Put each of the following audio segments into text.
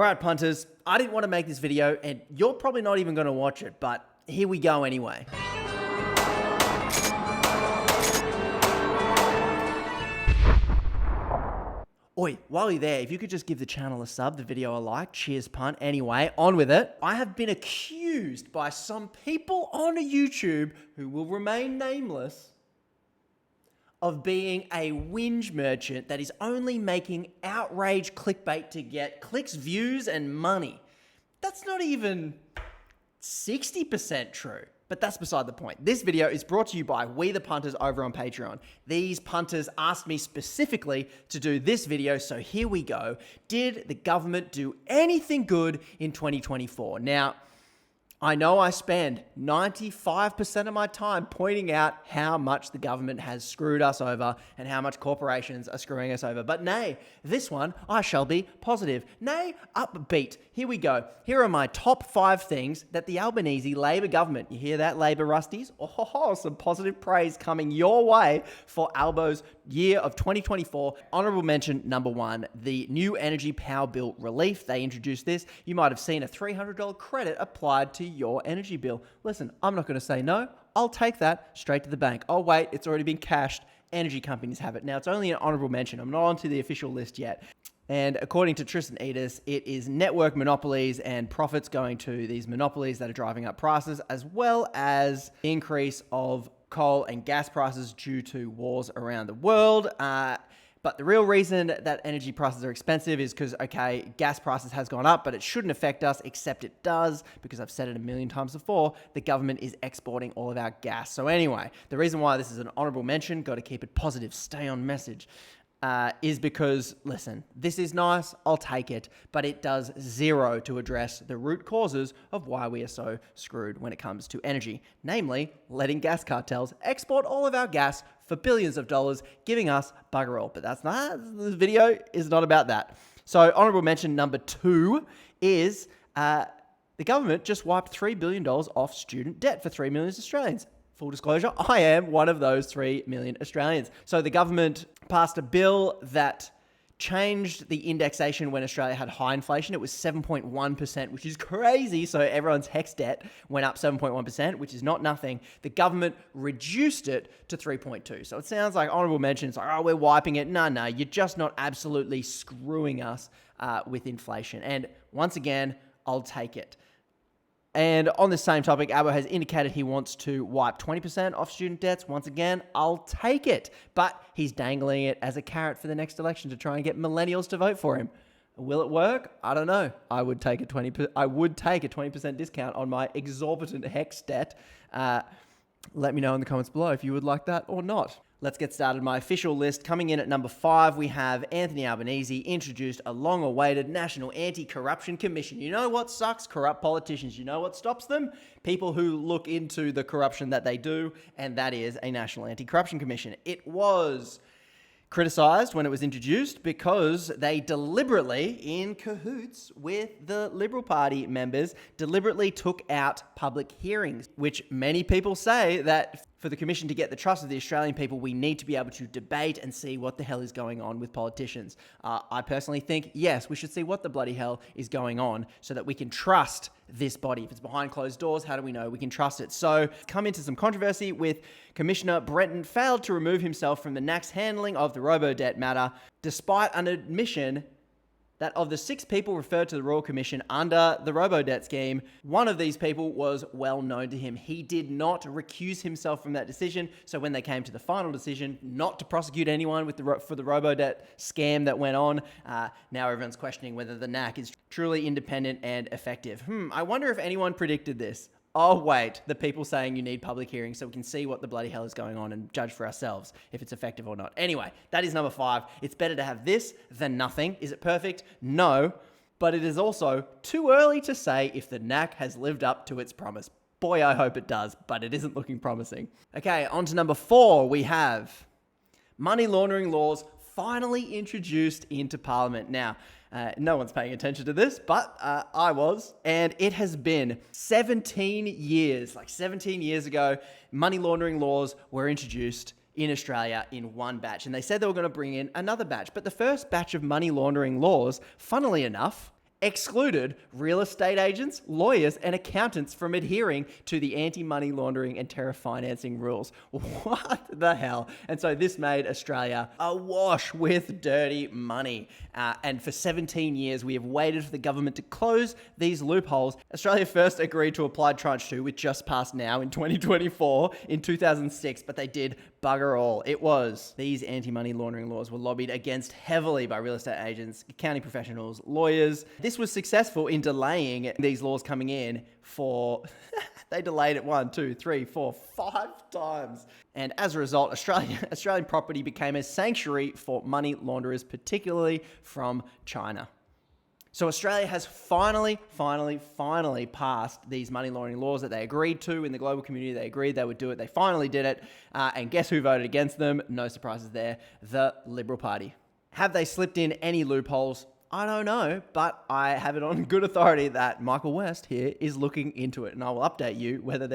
All right, punters, I didn't want to make this video, and you're probably not even going to watch it, but here we go anyway. Oi, while you're there, if you could just give the channel a sub, the video a like, cheers punt. Anyway, on with it. I have been accused by some people on YouTube who will remain nameless of being a whinge merchant that is only making outrage clickbait to get clicks, views, and money. That's not even 60% true. But that's beside the point. This video is brought to you by We the Punters over on Patreon. These punters asked me specifically to do this video, so here we go. Did the government do anything good in 2024? Now, I know I spend 95% of my time pointing out how much the government has screwed us over and how much corporations are screwing us over. But nay, this one, I shall be positive. Nay, upbeat. Here we go. Here are my top 5 things that the Albanese Labor government, you hear that, Labor Rusties? Oh, some positive praise coming your way for Albo's year of 2024. Honourable mention number 1, the new energy power bill relief. They introduced this. You might have seen a $300 credit applied to your energy bill. Listen, I'm not going to say no. I'll take that straight to the bank. Oh, wait, it's already been cashed. Energy companies have it. Now, it's only an honourable mention. I'm not onto the official list yet. And according to Tristan Edis, it is network monopolies and profits going to these monopolies that are driving up prices, as well as increase of coal and gas prices due to wars around the world. But the real reason that energy prices are expensive is because, okay, gas prices has gone up, but it shouldn't affect us, except it does, because I've said it a million times before, the government is exporting all of our gas. So anyway, the reason why this is an honourable mention, got to keep it positive, stay on message, is because, listen, this is nice, I'll take it, but it does zero to address the root causes of why we are so screwed when it comes to energy, namely letting gas cartels export all of our gas for billions of dollars, giving us bugger all. But that's not, this video is not about that. So honourable mention number 2 is the government just wiped $3 billion off student debt for 3 million Australians. Full disclosure, I am one of those 3 million Australians. So the government passed a bill that changed the indexation when Australia had high inflation. It was 7.1%, which is crazy. So everyone's HEX debt went up 7.1%, which is not nothing. The government reduced it to 3.2. So it sounds like honourable mentions like, oh, we're wiping it. No, you're just not absolutely screwing us with inflation. And once again, I'll take it. And on the same topic, Albo has indicated he wants to wipe 20% off student debts. Once again, I'll take it. But he's dangling it as a carrot for the next election to try and get millennials to vote for him. Will it work? I don't know. I would take a 20% discount on my exorbitant HEX debt. Let me know in the comments below if you would like that or not. Let's get started. My official list. Coming in at number 5, we have Anthony Albanese introduced a long-awaited National Anti-Corruption Commission. You know what sucks? Corrupt politicians. You know what stops them? People who look into the corruption that they do, and that is a National Anti-Corruption Commission. It was criticised when it was introduced because they deliberately, in cahoots with the Liberal Party members, deliberately took out public hearings, which many people say that for the Commission to get the trust of the Australian people, we need to be able to debate and see what the hell is going on with politicians. I personally think, yes, we should see what the bloody hell is going on so that we can trust this body. If it's behind closed doors, how do we know we can trust it? So, come into some controversy with Commissioner Brenton failed to remove himself from the NAC's handling of the robo-debt matter, despite an admission that of the 6 people referred to the Royal Commission under the robo-debt scheme, one of these people was well known to him. He did not recuse himself from that decision. So when they came to the final decision not to prosecute anyone for the robo-debt scam that went on, now everyone's questioning whether the NAC is truly independent and effective. I wonder if anyone predicted this. Oh, wait, the people saying you need public hearings so we can see what the bloody hell is going on and judge for ourselves if it's effective or not. Anyway, that is number 5. It's better to have this than nothing. Is it perfect? No, but it is also too early to say if the NAC has lived up to its promise. Boy, I hope it does, but it isn't looking promising. Okay, on to number 4. We have money laundering laws finally introduced into Parliament. Now, no one's paying attention to this, but I was. And it has been 17 years, like 17 years ago, money laundering laws were introduced in Australia in one batch. And they said they were going to bring in another batch. But the first batch of money laundering laws, funnily enough, excluded real estate agents, lawyers, and accountants from adhering to the anti-money laundering and terror financing rules. What the hell? And so this made Australia awash with dirty money. And for 17 years, we have waited for the government to close these loopholes. Australia first agreed to apply Tranche 2, which just passed now in 2024, in 2006, but they did bugger all. It was these anti-money laundering laws were lobbied against heavily by real estate agents, accounting professionals, lawyers. This was successful in delaying these laws coming in for, they delayed it 1, 2, 3, 4, 5 times. And as a result, Australian property became a sanctuary for money launderers, particularly from China. So Australia has finally passed these money laundering laws that they agreed to in the global community. They agreed they would do it. They finally did it. And guess who voted against them? No surprises there. The Liberal Party. Have they slipped in any loopholes? I don't know, but I have it on good authority that Michael West here is looking into it, and I will update you whether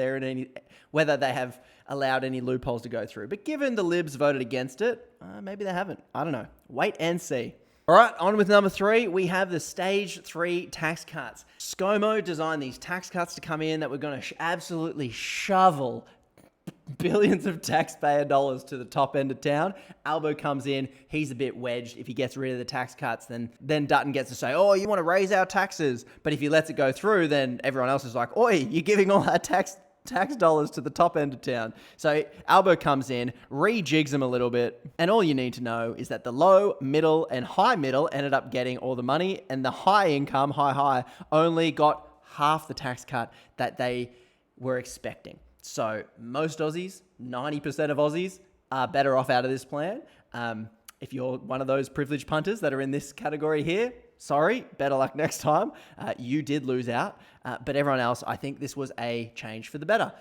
they have allowed any loopholes to go through. But given the Libs voted against it, maybe they haven't. I don't know. Wait and see. All right, on with number 3, we have the Stage 3 tax cuts. ScoMo designed these tax cuts to come in that we're going to absolutely shovel billions of taxpayer dollars to the top end of town. Albo comes in, he's a bit wedged. If he gets rid of the tax cuts, then Dutton gets to say, oh, you want to raise our taxes. But if he lets it go through, then everyone else is like, oi, you're giving all our tax dollars to the top end of town. So Albo comes in, rejigs them a little bit, and all you need to know is that the low, middle, and high middle ended up getting all the money, and the high income, high, only got half the tax cut that they were expecting. So most Aussies, 90% of Aussies, are better off out of this plan. If you're one of those privileged punters that are in this category here, sorry, better luck next time. You did lose out, but everyone else, I think this was a change for the better.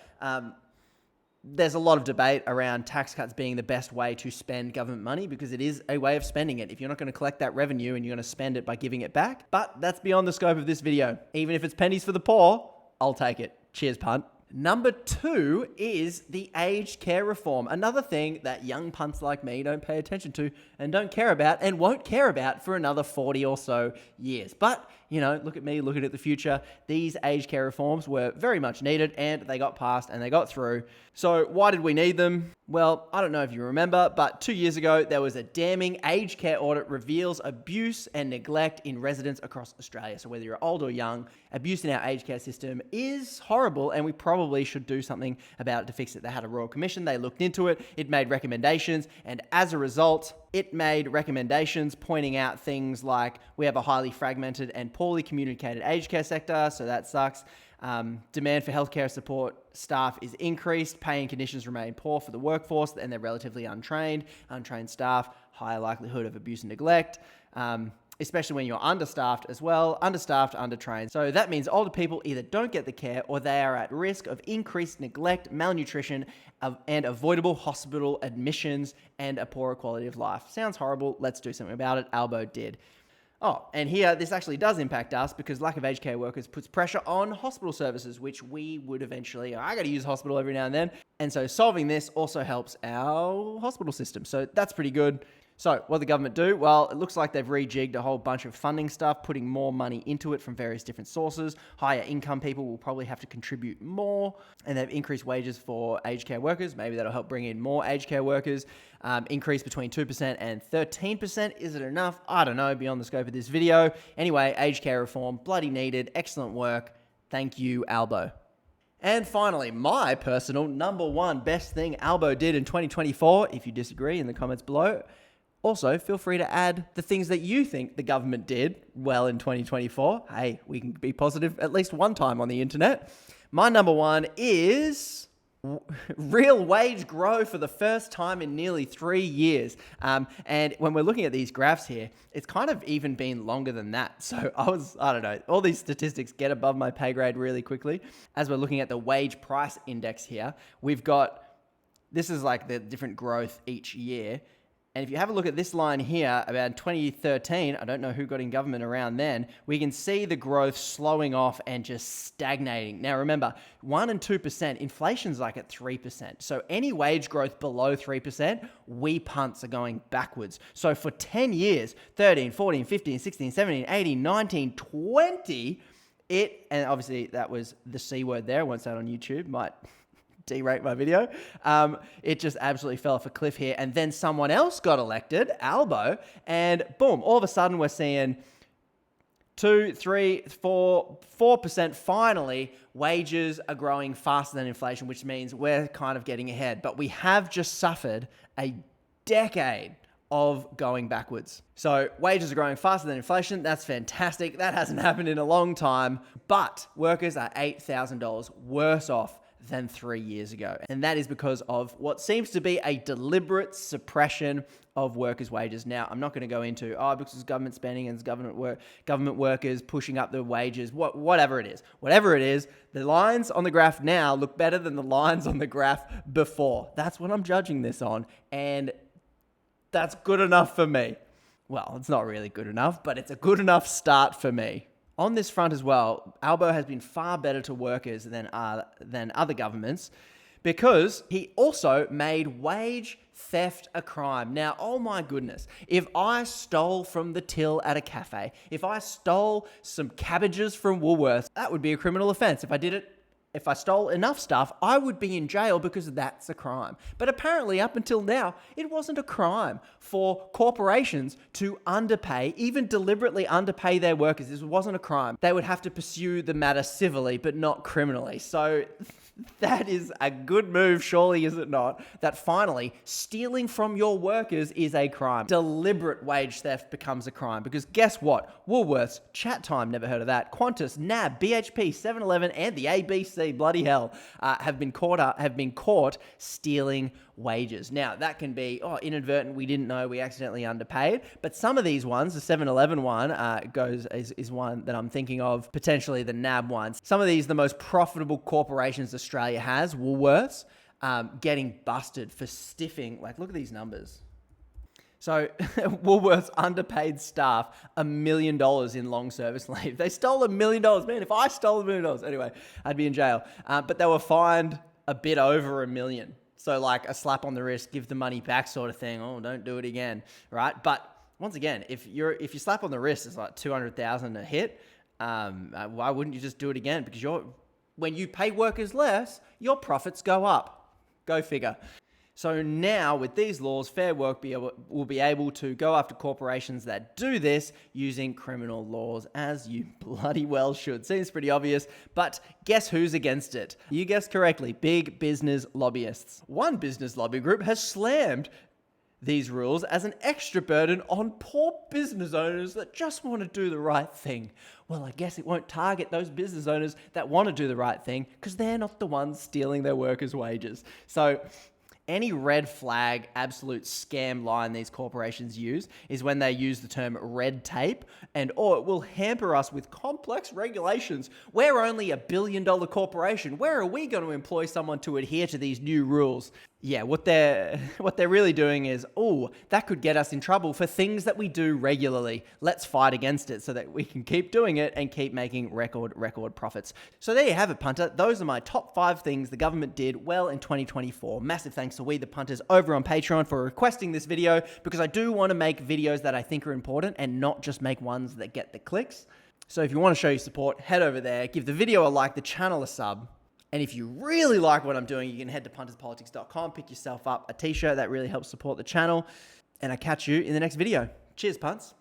There's a lot of debate around tax cuts being the best way to spend government money because it is a way of spending it. If you're not going to collect that revenue and you're going to spend it by giving it back, but that's beyond the scope of this video. Even if it's pennies for the poor, I'll take it. Cheers, punt. Number 2 is the aged care reform. Another thing that young punts like me don't pay attention to and don't care about and won't care about for another 40 or so years. But, you know, look at me looking at the future. These aged care reforms were very much needed and they got passed and they got through. So why did we need them? Well, I don't know if you remember, but 2 years ago, there was a damning aged care audit reveals abuse and neglect in residents across Australia. So whether you're old or young, abuse in our aged care system is horrible and we probably should do something about it to fix it. They had a Royal Commission, they looked into it, it made recommendations, and as a result, it made recommendations pointing out things like we have a highly fragmented and poorly communicated aged care sector, so that sucks. Demand for healthcare support staff is increased, pay and conditions remain poor for the workforce, and they're relatively untrained staff, higher likelihood of abuse and neglect, especially when you're understaffed as well, undertrained. So that means older people either don't get the care or they are at risk of increased neglect, malnutrition, and avoidable hospital admissions and a poorer quality of life. Sounds horrible. Let's do something about it. Albo did. Oh, and here, this actually does impact us because lack of aged care workers puts pressure on hospital services, which we would eventually, I got to use hospital every now and then. And so solving this also helps our hospital system. So that's pretty good. So what the government do? Well, it looks like they've rejigged a whole bunch of funding stuff, putting more money into it from various different sources. Higher income people will probably have to contribute more, and they've increased wages for aged care workers. Maybe that'll help bring in more aged care workers. Increase between 2% and 13%. Is it enough? I don't know, beyond the scope of this video. Anyway, aged care reform, bloody needed, excellent work. Thank you, Albo. And finally, my personal number 1 best thing Albo did in 2024, if you disagree in the comments below. Also, feel free to add the things that you think the government did well in 2024. Hey, we can be positive at least one time on the internet. My number 1 is real wage growth for the first time in nearly 3 years. And when we're looking at these graphs here, it's kind of even been longer than that. So I don't know, all these statistics get above my pay grade really quickly. As we're looking at the wage price index here, we've got, this is like the different growth each year. And if you have a look at this line here, about 2013, I don't know who got in government around then, we can see the growth slowing off and just stagnating. Now remember, 1 and 2%, inflation's like at 3%. So any wage growth below 3%, we punts are going backwards. So for 10 years, 13, 14, 15, 16, 17, 18, 19, 20, and obviously that was the C word there, I won't say it on YouTube, might derate my video. It just absolutely fell off a cliff here. And then someone else got elected, Albo, and boom, all of a sudden we're seeing 2, 3, 4% finally. Wages are growing faster than inflation, which means we're kind of getting ahead. But we have just suffered a decade of going backwards. So wages are growing faster than inflation. That's fantastic. That hasn't happened in a long time. But workers are $8,000 worse off than 3 years ago. And that is because of what seems to be a deliberate suppression of workers' wages. Now, I'm not going to go into, because it's government spending and it's government workers pushing up their wages, whatever it is. Whatever it is, the lines on the graph now look better than the lines on the graph before. That's what I'm judging this on. And that's good enough for me. Well, it's not really good enough, but it's a good enough start for me. On this front as well, Albo has been far better to workers than other governments because he also made wage theft a crime. Now, oh my goodness, if I stole from the till at a cafe, if I stole some cabbages from Woolworths, that would be a criminal offense. If I stole enough stuff, I would be in jail because that's a crime. But apparently, up until now, it wasn't a crime for corporations to underpay, even deliberately underpay their workers. This wasn't a crime. They would have to pursue the matter civilly, but not criminally. So that is a good move, surely is it not? That finally, stealing from your workers is a crime. Deliberate wage theft becomes a crime because guess what? Woolworths, Chat Time, never heard of that. Qantas, NAB, BHP, 7-Eleven, and the ABC, bloody hell, have been caught stealing wages. Now, that can be, inadvertent, we didn't know, we accidentally underpaid. But some of these ones, the 7-Eleven one is one that I'm thinking of, potentially the NAB ones. Some of these, the most profitable corporations Australia has, Woolworths, getting busted for stiffing, look at these numbers. So Woolworths underpaid staff $1 million in long service leave. They stole $1 million. Man, if I stole $1 million, anyway, I'd be in jail. But they were fined a bit over $1 million. So like a slap on the wrist, give the money back sort of thing. Oh, don't do it again, right? But once again, if you slap on the wrist, it's like 200,000 a hit. Why wouldn't you just do it again? Because when you pay workers less, your profits go up. Go figure. So now with these laws, Fair Work will be able to go after corporations that do this using criminal laws, as you bloody well should. Seems pretty obvious, but guess who's against it? You guessed correctly, big business lobbyists. One business lobby group has slammed these rules as an extra burden on poor business owners that just want to do the right thing. Well, I guess it won't target those business owners that want to do the right thing because they're not the ones stealing their workers' wages. So any red flag, absolute scam line these corporations use is when they use the term red tape or it will hamper us with complex regulations. We're only $1 billion corporation. Where are we going to employ someone to adhere to these new rules? Yeah, what they're really doing is, that could get us in trouble for things that we do regularly. Let's fight against it so that we can keep doing it and keep making record profits. So there you have it, punter. Those are my top 5 things the government did well in 2024. Massive thanks to We the Punters over on Patreon for requesting this video because I do want to make videos that I think are important and not just make ones that get the clicks. So if you want to show your support, head over there, give the video a like, the channel a sub. And if you really like what I'm doing, you can head to punterspolitics.com, pick yourself up a t-shirt. That really helps support the channel. And I catch you in the next video. Cheers, punts.